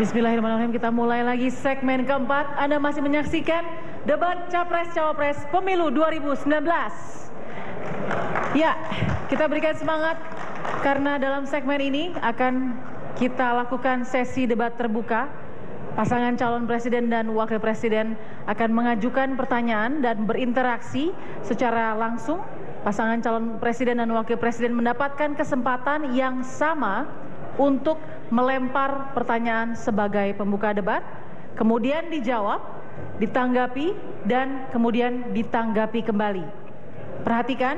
Bismillahirrahmanirrahim, kita mulai lagi segmen keempat. Anda masih menyaksikan debat Capres-Cawapres Pemilu 2019. Ya, kita berikan semangat karena dalam segmen ini akan kita lakukan sesi debat terbuka. Pasangan calon presiden dan wakil presiden akan mengajukan pertanyaan dan berinteraksi secara langsung. Pasangan calon presiden dan wakil presiden mendapatkan kesempatan yang sama untuk melempar pertanyaan sebagai pembuka debat, kemudian dijawab, ditanggapi, dan kemudian ditanggapi kembali. Perhatikan,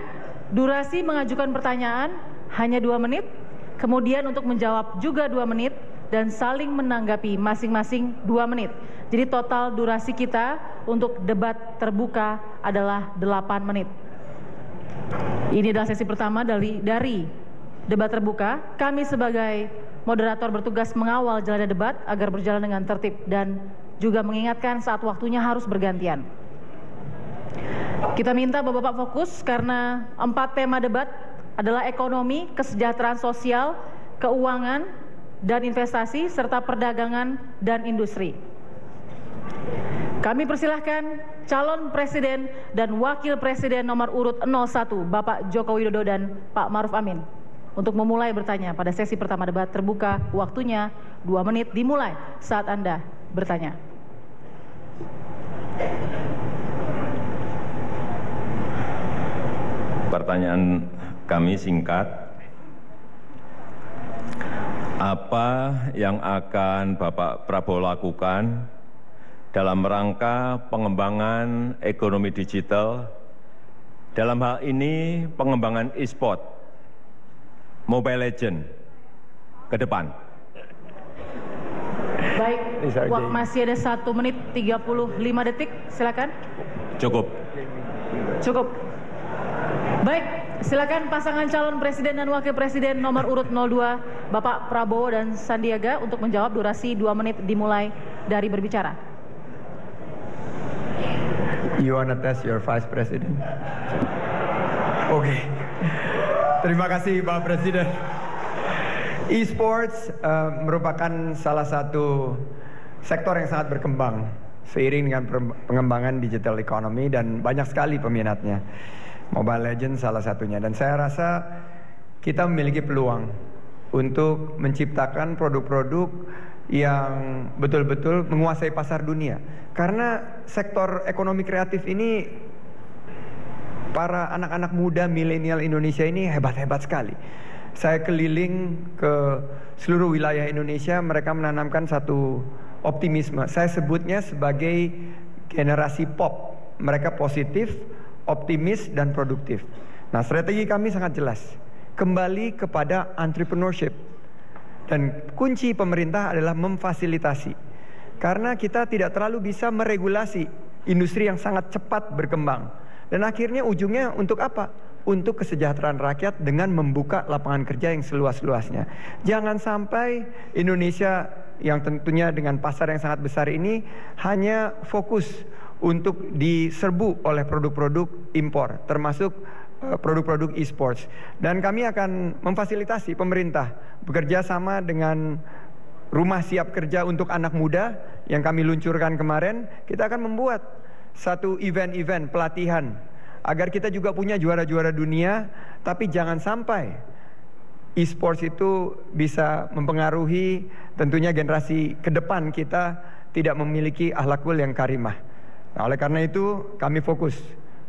durasi mengajukan pertanyaan hanya 2 menit, kemudian untuk menjawab juga 2 menit, dan saling menanggapi masing-masing 2 menit. Jadi total durasi kita untuk debat terbuka adalah 8 menit. Ini adalah sesi pertama dari debat terbuka. Kami sebagai moderator bertugas mengawal jalannya debat agar berjalan dengan tertib dan juga mengingatkan saat waktunya harus bergantian. Kita minta Bapak-bapak fokus karena 4 tema debat adalah ekonomi, kesejahteraan sosial, keuangan, dan investasi, serta perdagangan dan industri. Kami persilahkan calon presiden dan wakil presiden nomor urut 01, Bapak Joko Widodo dan Pak Maruf Amin, untuk memulai bertanya pada sesi pertama debat terbuka. Waktunya 2 menit dimulai saat Anda bertanya. Pertanyaan kami singkat. Apa yang akan Bapak Prabowo lakukan dalam rangka pengembangan ekonomi digital, dalam hal ini pengembangan e-sport, Mobile Legends ke depan? Baik, masih ada 1 menit 35 detik, silakan. Cukup. Cukup. Baik, silakan pasangan calon presiden dan wakil presiden nomor urut 02, Bapak Prabowo dan Sandiaga, untuk menjawab. Durasi 2 menit dimulai dari berbicara. You wanna test your vice president? Oke. Terima kasih Pak Presiden. E-sports merupakan salah satu sektor yang sangat berkembang seiring dengan pengembangan digital economy dan banyak sekali peminatnya. Mobile Legends salah satunya, dan saya rasa kita memiliki peluang untuk menciptakan produk-produk yang betul-betul menguasai pasar dunia. Karena sektor ekonomi kreatif ini, para anak-anak muda milenial Indonesia ini hebat-hebat sekali. Saya keliling ke seluruh wilayah Indonesia, mereka menanamkan satu optimisme. Saya sebutnya sebagai generasi pop. Mereka positif, optimis, dan produktif. Nah, strategi kami sangat jelas. Kembali kepada entrepreneurship. Dan kunci pemerintah adalah memfasilitasi. Karena kita tidak terlalu bisa meregulasi industri yang sangat cepat berkembang. Dan akhirnya ujungnya untuk apa? Untuk kesejahteraan rakyat dengan membuka lapangan kerja yang seluas-luasnya. Jangan sampai Indonesia yang tentunya dengan pasar yang sangat besar ini hanya fokus untuk diserbu oleh produk-produk impor, termasuk produk-produk e-sports. Dan kami akan memfasilitasi pemerintah bekerja sama dengan Rumah Siap Kerja untuk Anak Muda yang kami luncurkan kemarin. Kita akan membuat satu event-event pelatihan agar kita juga punya juara-juara dunia, tapi jangan sampai e-sports itu bisa mempengaruhi tentunya generasi ke depan kita tidak memiliki akhlakul yang karimah. Nah, oleh karena itu kami fokus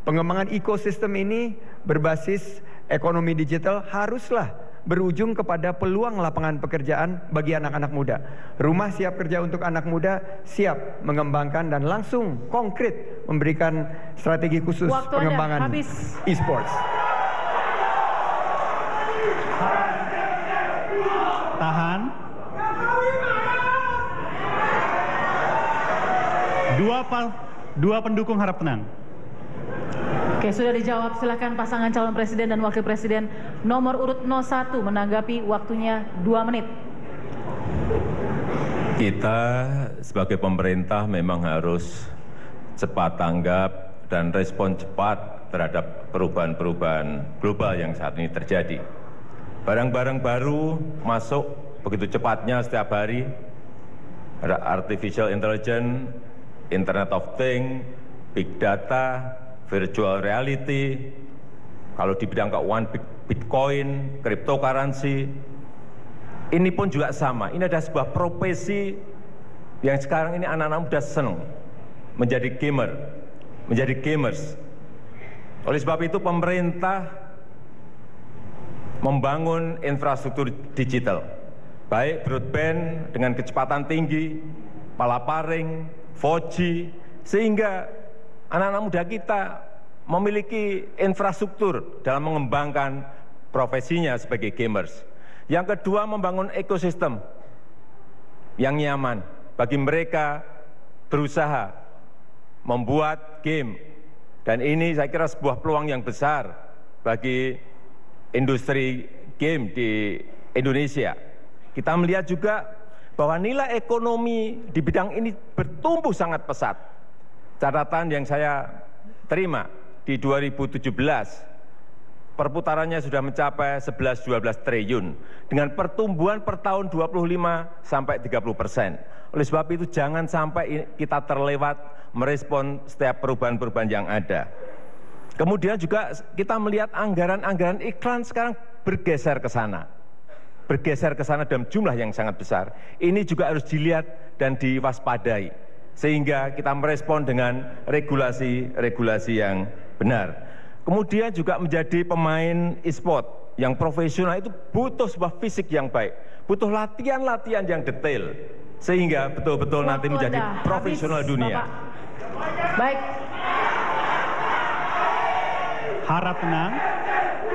pengembangan ekosistem ini berbasis ekonomi digital haruslah berujung kepada peluang lapangan pekerjaan bagi anak-anak muda. Rumah Siap Kerja untuk Anak Muda siap mengembangkan dan langsung konkret memberikan strategi khusus pengembangan e-sports. Tahan. Dua pendukung harap tenang. Oke, sudah dijawab. Silakan pasangan calon presiden dan wakil presiden nomor urut 01 menanggapi. Waktunya 2 menit. Kita sebagai pemerintah memang harus cepat tanggap dan respon cepat terhadap perubahan-perubahan global yang saat ini terjadi. Barang-barang baru masuk begitu cepatnya setiap hari. ada artificial intelligence, Internet of Things, big data, virtual reality, kalau di bidang keuangan Bitcoin, cryptocurrency, ini pun juga sama. Ini ada sebuah profesi yang sekarang ini anak-anak muda senang menjadi gamer, menjadi gamers. Oleh sebab itu pemerintah membangun infrastruktur digital, baik broadband dengan kecepatan tinggi, palaparing, 4G, sehingga anak-anak muda kita memiliki infrastruktur dalam mengembangkan profesinya sebagai gamers. Yang kedua, membangun ekosistem yang nyaman bagi mereka berusaha membuat game. Dan ini saya kira sebuah peluang yang besar bagi industri game di Indonesia. Kita melihat juga bahwa nilai ekonomi di bidang ini bertumbuh sangat pesat. Catatan yang saya terima di 2017, perputarannya sudah mencapai 11-12 triliun dengan pertumbuhan per tahun 25-30%. Oleh sebab itu jangan sampai kita terlewat merespon setiap perubahan-perubahan yang ada. Kemudian juga kita melihat anggaran-anggaran iklan sekarang bergeser ke sana. Bergeser ke sana dalam jumlah yang sangat besar. Ini juga harus dilihat dan diwaspadai. Sehingga kita merespon dengan regulasi-regulasi yang benar. Kemudian juga menjadi pemain e-sport yang profesional itu butuh sebuah fisik yang baik. Butuh latihan-latihan yang detail. Sehingga betul-betul nanti menjadi profesional dunia. Bapak. Baik. Harap tenang.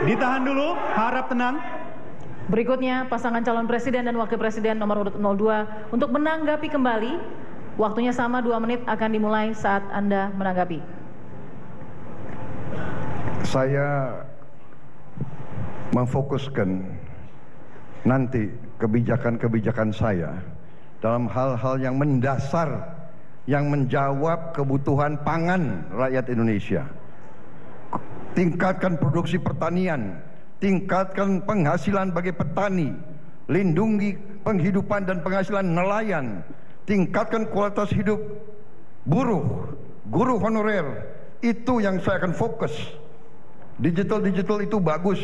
Ditahan dulu, harap tenang. Berikutnya pasangan calon presiden dan wakil presiden nomor urut 02 untuk menanggapi kembali. Waktunya sama 2 menit akan dimulai saat Anda menanggapi. Saya memfokuskan nanti kebijakan-kebijakan saya dalam hal-hal yang mendasar yang menjawab kebutuhan pangan rakyat Indonesia. Tingkatkan produksi pertanian, tingkatkan penghasilan bagi petani, lindungi penghidupan dan penghasilan nelayan, tingkatkan kualitas hidup buruh, guru honorer. Itu yang saya akan fokus. Digital itu bagus,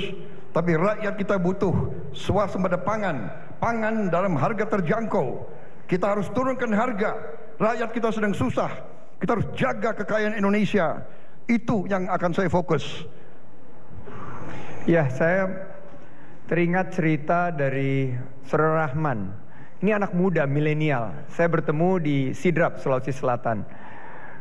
tapi rakyat kita butuh swasembada pangan, pangan dalam harga terjangkau. Kita harus turunkan harga. Rakyat kita sedang susah. Kita harus jaga kekayaan Indonesia. Itu yang akan saya fokus. Ya, saya teringat cerita dari Saudara Rahman. Ini anak muda milenial. Saya bertemu di Sidrap, Sulawesi Selatan.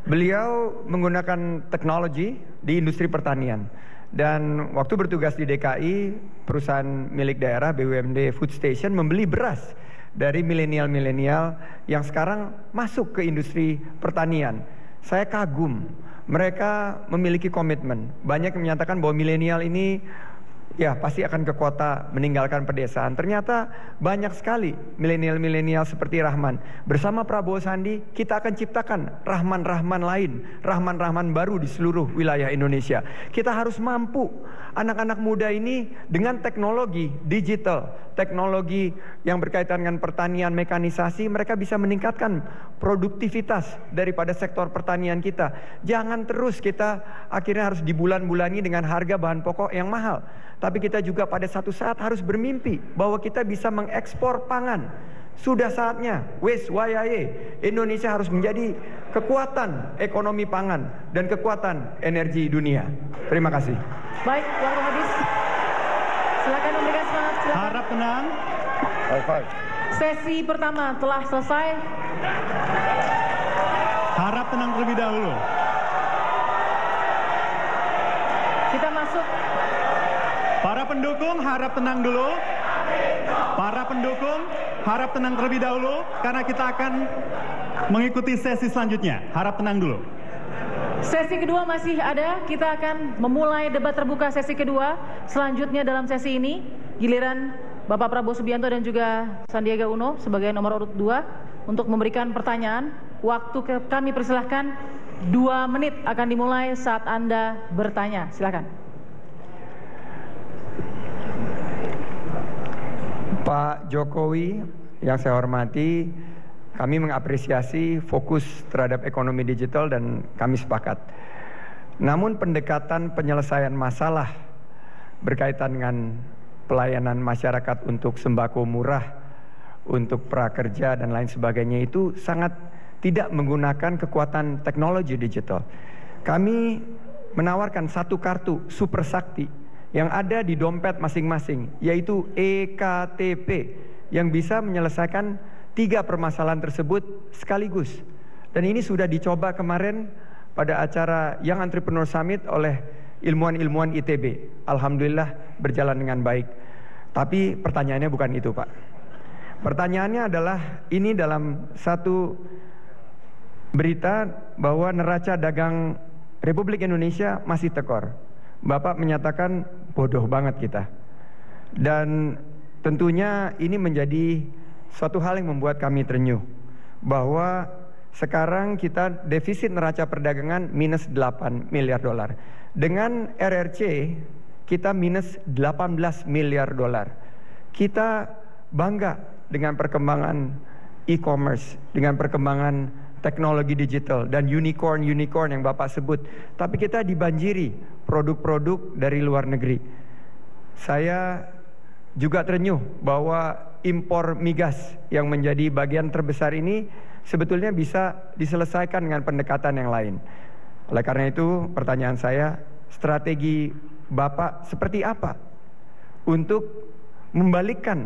Beliau menggunakan teknologi di industri pertanian. Dan waktu bertugas di DKI, perusahaan milik daerah BUMD Food Station membeli beras dari milenial-milenial yang sekarang masuk ke industri pertanian. Saya kagum, mereka memiliki komitmen. Banyak yang menyatakan bahwa milenial ini ya pasti akan ke kota meninggalkan pedesaan. Ternyata banyak sekali milenial-milenial seperti Rahman. Bersama Prabowo Sandi kita akan ciptakan Rahman-Rahman lain, Rahman-Rahman baru di seluruh wilayah Indonesia. Kita harus mampu anak-anak muda ini dengan teknologi digital, teknologi yang berkaitan dengan pertanian, mekanisasi, mereka bisa meningkatkan produktivitas daripada sektor pertanian kita. Jangan terus kita akhirnya harus dibulan-bulani dengan harga bahan pokok yang mahal. Tapi kita juga pada satu saat harus bermimpi bahwa kita bisa mengekspor pangan. Sudah saatnya, wes wayahe, Indonesia harus menjadi kekuatan ekonomi pangan dan kekuatan energi dunia. Terima kasih. Baik, waktu habis. Silakan memberikan semangat. Silakan. Harap tenang. Sesi pertama telah selesai. Harap tenang terlebih dahulu. Kita masuk. Para pendukung harap tenang dulu. Para pendukung harap tenang terlebih dahulu karena kita akan mengikuti sesi selanjutnya. Harap tenang dulu. Sesi kedua masih ada. Kita akan memulai debat terbuka sesi kedua. Selanjutnya dalam sesi ini giliran Bapak Prabowo Subianto dan juga Sandiaga Uno sebagai nomor urut 2 untuk memberikan pertanyaan. Waktu kami persilahkan 2 menit akan dimulai saat Anda bertanya. Silakan. Pak Jokowi yang saya hormati, kami mengapresiasi fokus terhadap ekonomi digital dan kami sepakat. Namun pendekatan penyelesaian masalah berkaitan dengan pelayanan masyarakat untuk sembako murah, untuk prakerja dan lain sebagainya itu sangat tidak menggunakan kekuatan teknologi digital. Kami menawarkan satu kartu super sakti yang ada di dompet masing-masing, yaitu eKTP, yang bisa menyelesaikan 3 permasalahan tersebut sekaligus. Dan ini sudah dicoba kemarin pada acara Young Entrepreneur Summit oleh ilmuwan-ilmuwan ITB. Alhamdulillah berjalan dengan baik. Tapi pertanyaannya bukan itu, Pak. Pertanyaannya adalah, ini dalam satu berita bahwa neraca dagang Republik Indonesia masih tekor. Bapak menyatakan bodoh banget kita. Dan tentunya ini menjadi suatu hal yang membuat kami terenyuh, bahwa sekarang kita defisit neraca perdagangan minus 8 miliar dolar. Dengan RRC kita minus 18 miliar dolar. Kita bangga dengan perkembangan e-commerce, dengan perkembangan teknologi digital dan unicorn yang Bapak sebut. Tapi kita dibanjiri produk-produk dari luar negeri. Saya juga terenyuh bahwa impor migas yang menjadi bagian terbesar ini sebetulnya bisa diselesaikan dengan pendekatan yang lain. Oleh karena itu, pertanyaan saya, strategi Bapak seperti apa untuk membalikkan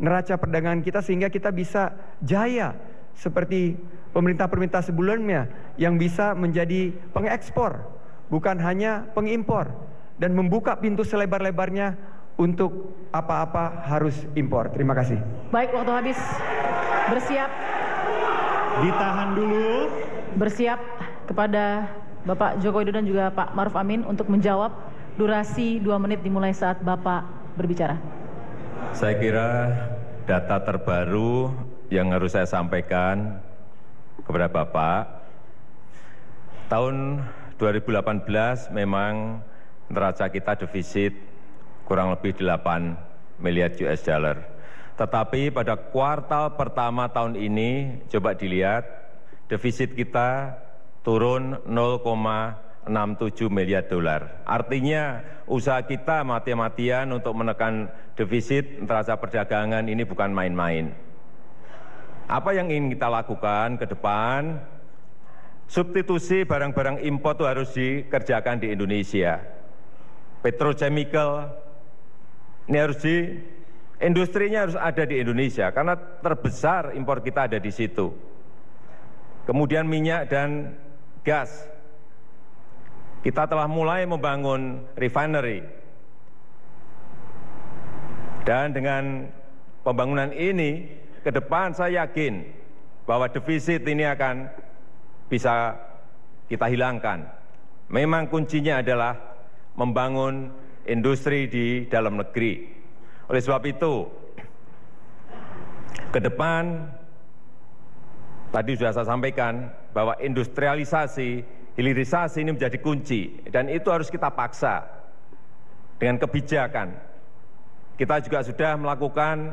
neraca perdagangan kita sehingga kita bisa jaya seperti pemerintah-pemerintah sebelumnya yang bisa menjadi pengekspor, bukan hanya pengimpor, dan membuka pintu selebar-lebarnya untuk apa-apa harus impor. Terima kasih. Baik, waktu habis. Bersiap. Ditahan dulu. Bersiap kepada Bapak Joko Widodo dan juga Pak Maruf Amin untuk menjawab. Durasi 2 menit dimulai saat Bapak berbicara. Saya kira data terbaru yang harus saya sampaikan kepada Bapak, tahun 2018 memang neraca kita defisit kurang lebih 8 miliar US dollar. Tetapi pada kuartal pertama tahun ini, coba dilihat, defisit kita turun 0,67 miliar dolar. Artinya usaha kita mati-matian untuk menekan defisit neraca perdagangan ini bukan main-main. Apa yang ingin kita lakukan ke depan? Substitusi barang-barang impor itu harus dikerjakan di Indonesia. Petrochemical, ini harus industrinya harus ada di Indonesia karena terbesar impor kita ada di situ. Kemudian minyak dan gas. Kita telah mulai membangun refinery. Dan dengan pembangunan ini ke depan saya yakin bahwa defisit ini akan bisa kita hilangkan. Memang kuncinya adalah membangun industri di dalam negeri. Oleh sebab itu, ke depan, tadi sudah saya sampaikan bahwa industrialisasi, hilirisasi ini menjadi kunci. Dan itu harus kita paksa dengan kebijakan. Kita juga sudah melakukan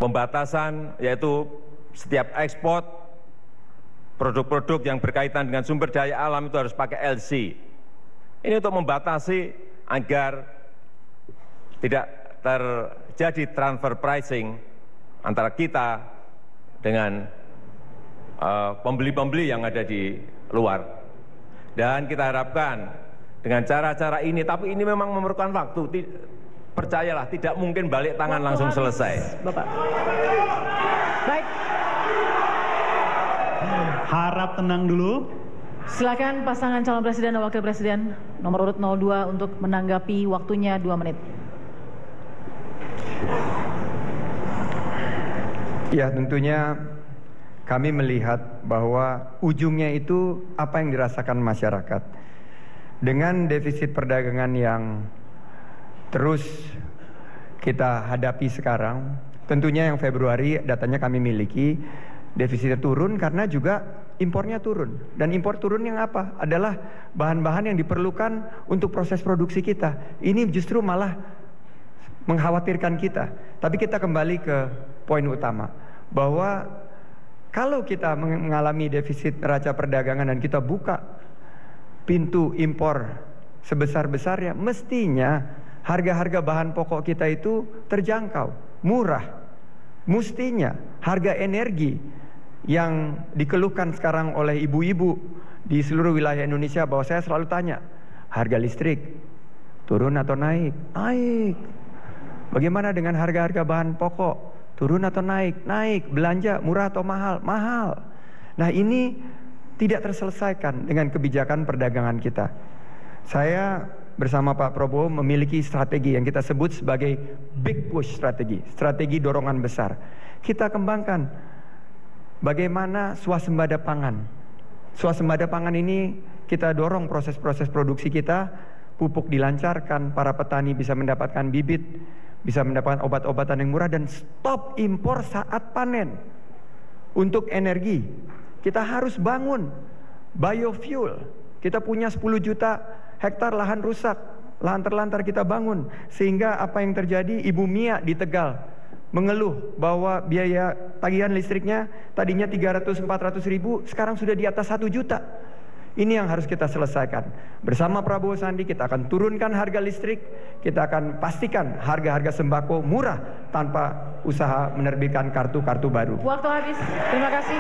pembatasan, yaitu setiap ekspor produk-produk yang berkaitan dengan sumber daya alam itu harus pakai LC. Ini untuk membatasi agar tidak terjadi transfer pricing antara kita dengan pembeli-pembeli yang ada di luar. Dan kita harapkan dengan cara-cara ini, tapi ini memang memerlukan waktu. Percayalah, tidak mungkin balik tangan langsung selesai. Bapak. Baik. Harap tenang dulu. Silakan pasangan calon presiden dan wakil presiden nomor urut 02 untuk menanggapi, waktunya 2 menit. Ya, tentunya kami melihat bahwa ujungnya itu apa yang dirasakan masyarakat. Dengan defisit perdagangan yang terus kita hadapi sekarang, tentunya yang Februari datanya kami miliki, defisitnya turun karena juga impornya turun. Dan impor turun yang apa? Adalah bahan-bahan yang diperlukan untuk proses produksi kita. Ini justru malah mengkhawatirkan kita. Tapi kita kembali ke poin utama, bahwa kalau kita mengalami defisit neraca perdagangan dan kita buka pintu impor sebesar-besarnya, mestinya harga-harga bahan pokok kita itu terjangkau, murah. Mestinya harga energi yang dikeluhkan sekarang oleh ibu-ibu di seluruh wilayah Indonesia, bahwa saya selalu tanya, harga listrik turun atau naik? Naik. Bagaimana dengan harga-harga bahan pokok? Turun atau naik? Naik. Belanja murah atau mahal? Mahal. Nah, ini tidak terselesaikan dengan kebijakan perdagangan kita. Saya bersama Pak Prabowo memiliki strategi yang kita sebut sebagai big push strategi dorongan besar. Kita kembangkan bagaimana swasembada pangan. Swasembada pangan ini kita dorong proses-proses produksi kita, pupuk dilancarkan, para petani bisa mendapatkan bibit, bisa mendapatkan obat-obatan yang murah, dan stop impor saat panen. Untuk energi, kita harus bangun biofuel. Kita punya 10 juta hektar lahan rusak, lahan terlantar kita bangun. Sehingga apa yang terjadi, Ibu Mia di Tegal mengeluh bahwa biaya tagihan listriknya tadinya 300-400 ribu, sekarang sudah di atas 1 juta. Ini yang harus kita selesaikan. Bersama Prabowo Sandi kita akan turunkan harga listrik, kita akan pastikan harga-harga sembako murah tanpa usaha menerbitkan kartu-kartu baru. Waktu habis, terima kasih.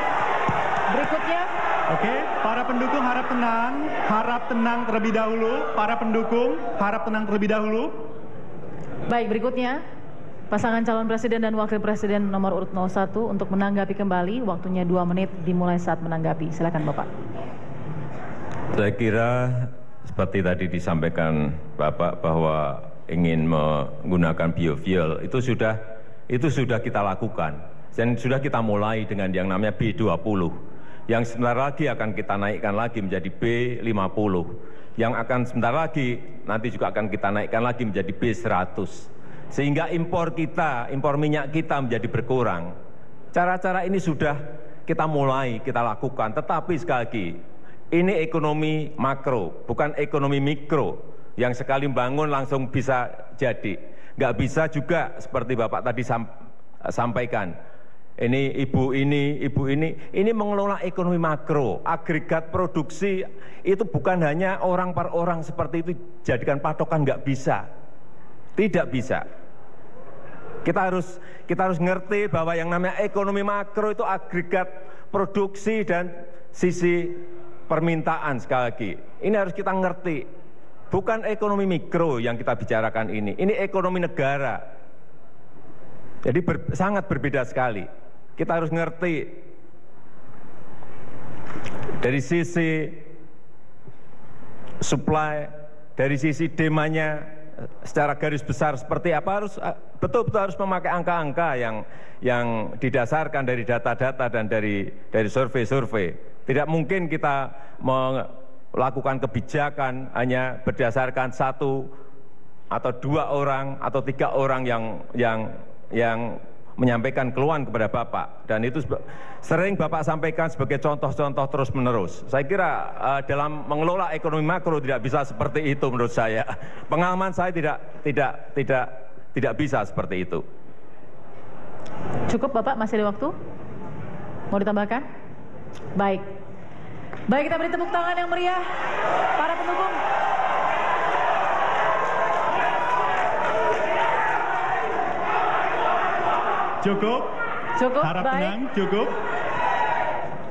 Berikutnya. Oke, para pendukung harap tenang terlebih dahulu. Para pendukung harap tenang terlebih dahulu. Baik, berikutnya pasangan calon presiden dan wakil presiden nomor urut 01 untuk menanggapi kembali. Waktunya 2 menit dimulai saat menanggapi. Silakan Bapak. Saya kira seperti tadi disampaikan Bapak bahwa ingin menggunakan biofuel itu sudah kita lakukan dan sudah kita mulai dengan yang namanya B20 yang sebentar lagi akan kita naikkan lagi menjadi B50, yang akan sebentar lagi nanti juga akan kita naikkan lagi menjadi B100, sehingga impor minyak kita menjadi berkurang. Cara-cara ini sudah kita mulai, kita lakukan, tetapi sekali lagi ini ekonomi makro, bukan ekonomi mikro yang sekali bangun langsung bisa jadi. Nggak bisa juga seperti Bapak tadi sampaikan. Ini ibu ini mengelola ekonomi makro. Agregat produksi itu bukan hanya orang per orang seperti itu jadikan patokan, nggak bisa. Tidak bisa. Kita harus ngerti bahwa yang namanya ekonomi makro itu agregat produksi dan sisi permintaan. Sekali lagi, ini harus kita ngerti. Bukan ekonomi mikro yang kita bicarakan ini ekonomi negara. Jadi sangat berbeda sekali. Kita harus ngerti dari sisi supply, dari sisi demandnya secara garis besar seperti apa, harus betul-betul harus memakai angka-angka yang didasarkan dari data-data dan dari survei-survei. Tidak mungkin kita melakukan kebijakan hanya berdasarkan 1 atau 2 orang atau 3 orang yang menyampaikan keluhan kepada Bapak, dan itu sering Bapak sampaikan sebagai contoh-contoh terus-menerus. Saya kira dalam mengelola ekonomi makro tidak bisa seperti itu menurut saya. Pengalaman saya tidak bisa seperti itu. Cukup Bapak, masih ada waktu? Mau ditambahkan? Baik. Baik, kita beri tepuk tangan yang meriah para pendukung. Cukup. Harap baik. tenang, cukup.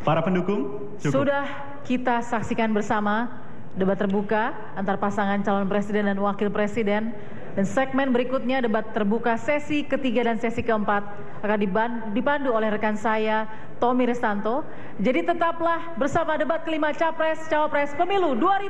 Para pendukung, cukup. Sudah kita saksikan bersama debat terbuka antar pasangan calon presiden dan wakil presiden. Dan segmen berikutnya debat terbuka sesi ketiga dan sesi keempat akan dipandu oleh rekan saya Tommy Restanto. Jadi tetaplah bersama debat kelima Capres Cawapres Pemilu 2019.